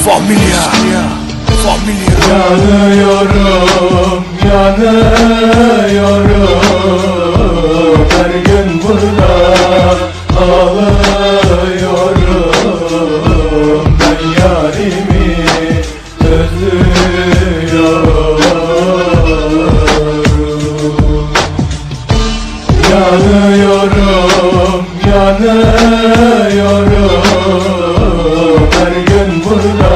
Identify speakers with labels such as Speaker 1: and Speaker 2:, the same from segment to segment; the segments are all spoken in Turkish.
Speaker 1: Familia.
Speaker 2: Yanıyorum, yanıyorum, her gün burada ağlıyorum. Ben yarimi özlüyorum. Yanıyorum, yanıyorum, her gün burada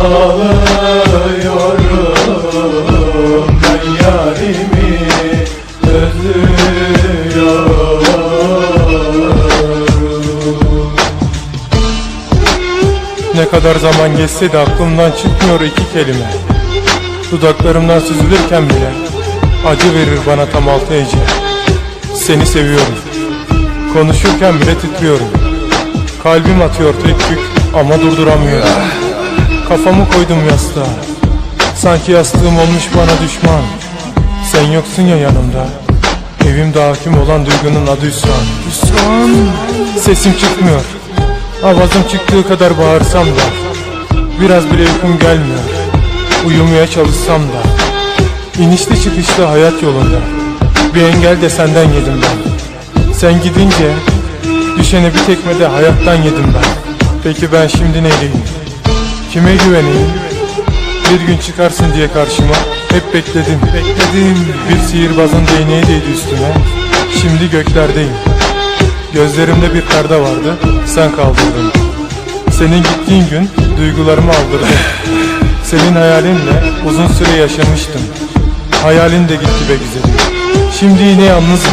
Speaker 2: ağlıyorum. Ben yarimi özlüyorum.
Speaker 3: Ne kadar zaman geçse de aklımdan çıkmıyor iki kelime. Dudaklarımdan süzülürken bile acı verir bana tam 6 hece. Seni seviyorum. Konuşurken bile titriyorum. Kalbim atıyor tek tük ama durduramıyorum. Kafamı koydum yastığa. Sanki yastığım olmuş bana düşman. Sen yoksun ya yanımda. Evimde hakim olan duygunun adı hüsran. Sesim çıkmıyor. Avazım çıktığı kadar bağırsam da biraz bile uykum gelmiyor. Uyumaya çalışsam da İnişli çıkışlı hayat yolunda bir engel de senden yedim ben. Sen gidince düşene bir tekmede hayattan yedim ben. Peki ben şimdi neyleyim? Kime güveneyim? Bir gün çıkarsın diye karşıma hep bekledim. Bir sihirbazın değneği değdi üstüme. Şimdi göklerdeyim. Gözlerimde bir perde vardı, sen kaldırdın. Senin gittiğin gün duygularımı aldırdın. Senin hayalinle uzun süre yaşamıştım. Hayalin de gitti be güzelim. Şimdi yine yalnızım.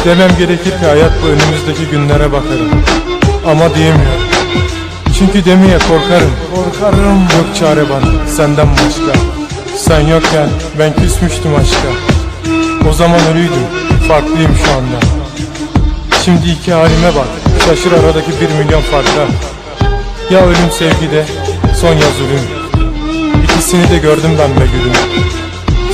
Speaker 3: Demem gerekir ki hayat bu önümüzdeki günlere bakarım. Ama diyemiyorum. Çünkü demeye korkarım. Yok çare bana senden başka. Sen yokken ben küsmüştüm aşka. O zaman ölüydüm, farklıyım şu anda. Şimdi iki halime bak, şaşır aradaki 1 milyon farka. Ya ölüm sevgide, son ya zulüm. İkisini de gördüm ben be gülüm.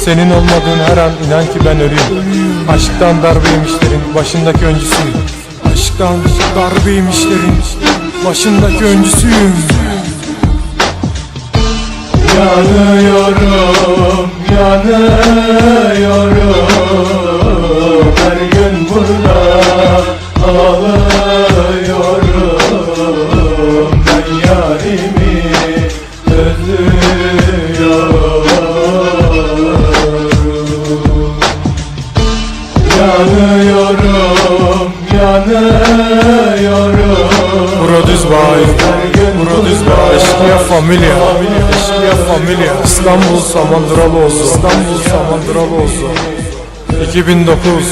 Speaker 3: Senin olmadığın her an inan ki ben ölüyüm. Aşktan darbe yemişlerin başındaki öncüsüyüm. Aşktan darbe yemişlerin başındaki öncüsüyüm.
Speaker 2: Yanıyorum, yanıyorum, her gün burada ağlıyorum. Ben yarimi özlüyorum. Yanıyorum, yanıyorum.
Speaker 3: Produce by Eşkıya Familia. İstanbul Samandıralı olsun. 2009